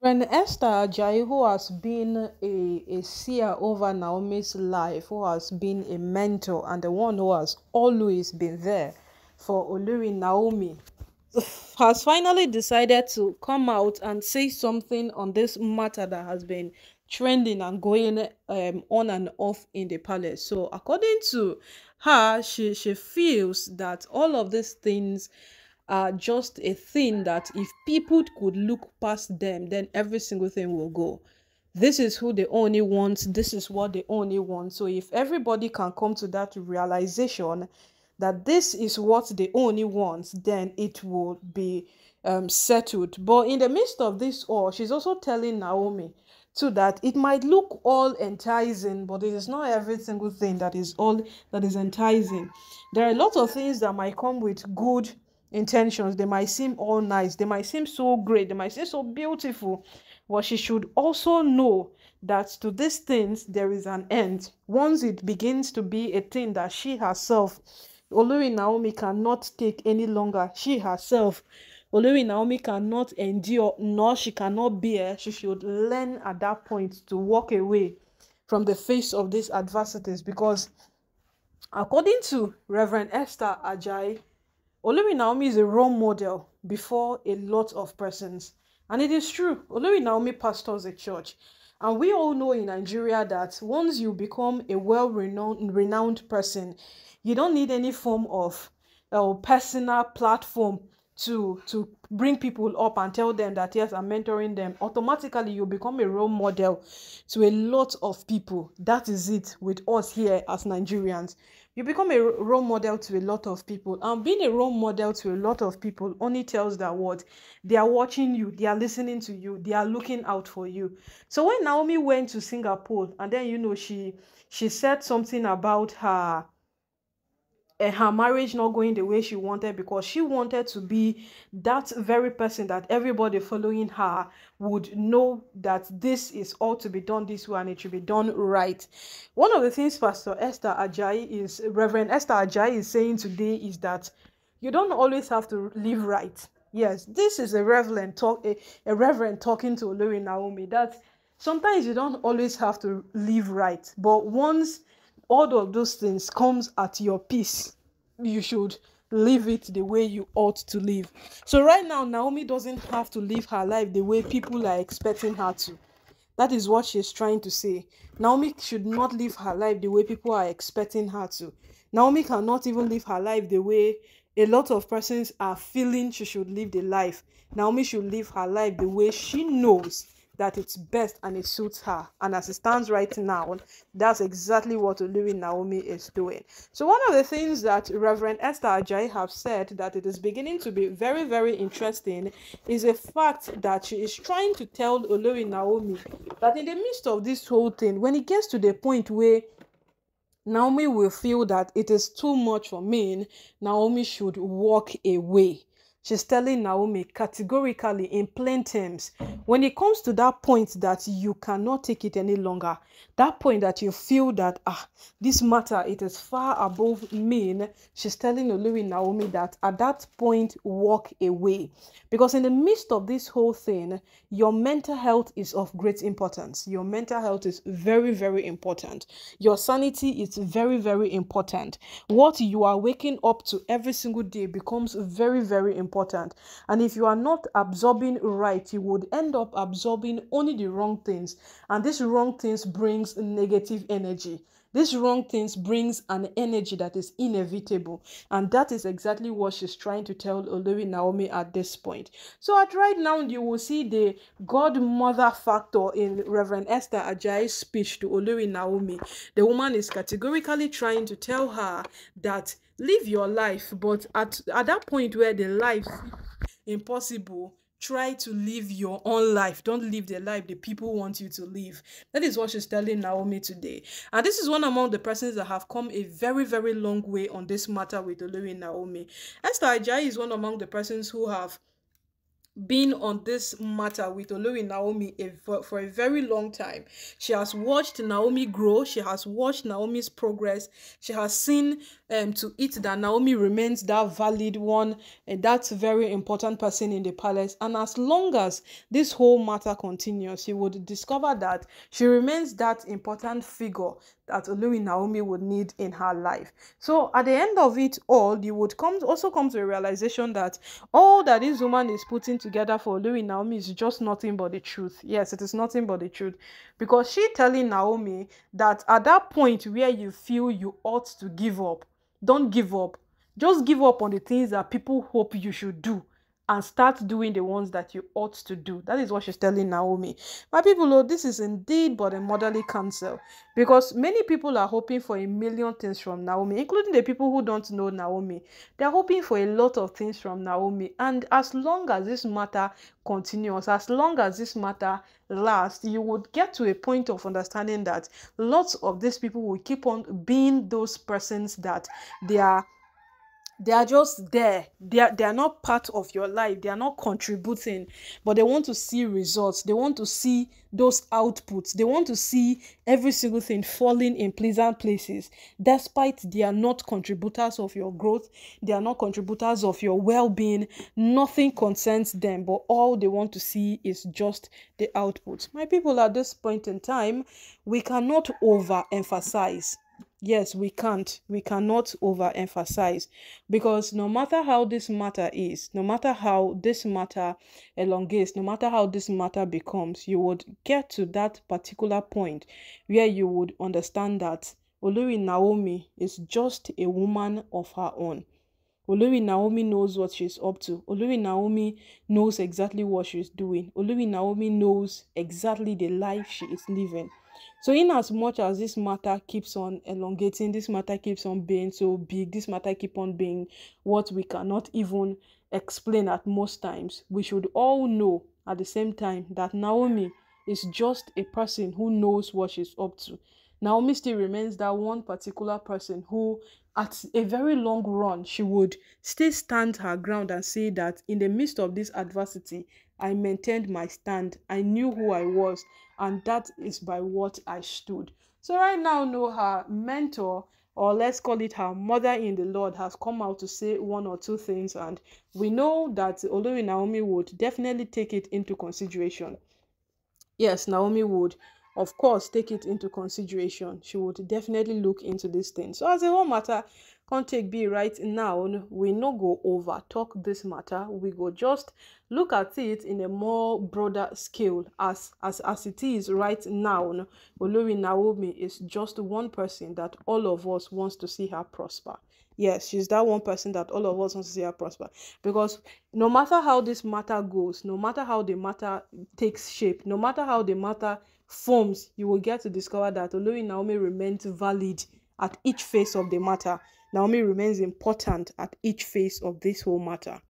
When Esther Ajayi, who has been a seer over Naomi's life, who has been a mentor and the one who has always been there for Olori Naomi, has finally decided to come out and say something on this matter that has been trending and going on and off in the palace. So according to her, she feels that all of these things are just a thing that if people could look past them, then every single thing will go. This is who they only want, this is what they only want. So if everybody can come to that realization that this is what they only want, then it will be settled. But in the midst of this all, she's also telling Naomi too that it might look all enticing, but it is not every single thing that is all that is enticing. There are a lot of things that might come with good intentions. They might seem all nice, they might seem so great, they might seem so beautiful, but she should also know that to these things there is an end. Once it begins to be a thing that she herself, Olori Naomi, cannot take any longer, she herself, Olori Naomi, cannot endure, nor she cannot bear, she should learn at that point to walk away from the face of these adversities. Because according to Reverend Esther Ajayi, Olori Naomi is a role model before a lot of persons. And it is true, Olori Naomi pastors a church. And we all know in Nigeria that once you become a well-renowned person, you don't need any form of personal platform to bring people up and tell them that yes, I'm mentoring them. Automatically you become a role model to a lot of people. That is it with us here as Nigerians. You become a role model to a lot of people, and being a role model to a lot of people only tells that what they are watching you, they are listening to you, they are looking out for you. So when Naomi went to Singapore, and then she said something about her marriage not going the way she wanted, because she wanted to be that very person that everybody following her would know that this is all to be done this way and it should be done right. One of the things Reverend Esther Ajayi is saying today is that you don't always have to live right. Yes, this is a reverend talking to Olori Naomi, that sometimes you don't always have to live right, but once all of those things comes at your peace, you should live it the way you ought to live. So right now, Naomi doesn't have to live her life the way people are expecting her to. That is what she's trying to say. Naomi should not live her life the way people are expecting her to. Naomi cannot even live her life the way a lot of persons are feeling she should live the life. Naomi should live her life the way she knows that it's best and it suits her. And as it stands right now, that's exactly what Olori Naomi is doing. So one of the things that Reverend Esther Ajayi have said that it is beginning to be very, very interesting is a fact that she is trying to tell Olori Naomi that in the midst of this whole thing, when it gets to the point where Naomi will feel that it is too much for me, Naomi should walk away. She's telling Naomi categorically in plain terms, when it comes to that point that you cannot take it any longer, that point that you feel that this matter, it is far above me, she's telling Olori Naomi that at that point, walk away. Because in the midst of this whole thing, your mental health is of great importance. Your mental health is very, very important. Your sanity is very, very important. What you are waking up to every single day becomes very, very important. And if you are not absorbing right, you would end up absorbing only the wrong things. And these wrong things brings negative energy. This wrong things brings an energy that is inevitable. And that is exactly what she's trying to tell Olori Naomi at this point. So at right now, you will see the godmother factor in Reverend Esther Ajayi's speech to Olori Naomi. The woman is categorically trying to tell her that live your life, but at that point where the life impossible, try to live your own life. Don't live the life the people want you to live. That is what she's telling Naomi today. And this is one among the persons that have come a very, very long way on this matter with Olori Naomi. Esther Ajayi is one among the persons who have been on this matter with Olori Naomi for a very long time. She has watched Naomi grow. She has watched Naomi's progress. She has seen to it that Naomi remains that valid one, and that's very important person in the palace. And as long as this whole matter continues, you would discover that she remains that important figure that Olori Naomi would need in her life. So at the end of it all, you would also come to a realization that all that this woman is putting together for Olori Naomi is just nothing but the truth. Yes, it is nothing but the truth. Because she telling Naomi that at that point where you feel you ought to give up, don't give up. Just give up on the things that people hope you should do and start doing the ones that you ought to do. That is what she's telling Naomi. My people, oh, this is indeed but a motherly counsel, because many people are hoping for a million things from Naomi, including the people who don't know Naomi. They're hoping for a lot of things from Naomi. And as long as this matter continues, as long as this matter lasts, you would get to a point of understanding that lots of these people will keep on being those persons that they are just there. They are not part of your life. They are not contributing, but they want to see results. They want to see those outputs. They want to see every single thing falling in pleasant places, despite they are not contributors of your growth. They are not contributors of your well-being. Nothing concerns them, but all they want to see is just the output. My people, at this point in time, we cannot overemphasize. Yes, we can't. We cannot overemphasize, because no matter how this matter is, no matter how this matter elongates, no matter how this matter becomes, you would get to that particular point where you would understand that Olori Naomi is just a woman of her own. Olori Naomi knows what she's up to. Olori Naomi knows exactly what she's doing. Olori Naomi knows exactly the life she is living. So in as much as this matter keeps on elongating, this matter keeps on being so big, this matter keep on being what we cannot even explain at most times, we should all know at the same time that Naomi is just a person who knows what she's up to. Naomi still remains that one particular person who, at a very long run, she would still stand her ground and say that in the midst of this adversity, I maintained my stand. I knew who I was, and that is by what I stood. So right now, no, her mentor, or let's call it her mother in the Lord, has come out to say one or two things, and we know that Olori Naomi would definitely take it into consideration. Yes, Naomi would, of course, take it into consideration. She would definitely look into this thing. So as a whole matter, can't take be right now, we no go over talk this matter. We go just look at it in a more broader scale as it is right now. Olori Naomi is just one person that all of us wants to see her prosper. Yes, she's that one person that all of us want to see her prosper. Because no matter how this matter goes, no matter how the matter takes shape, no matter how the matter forms, you will get to discover that Olori Naomi remains valid at each phase of the matter. Naomi remains important at each phase of this whole matter.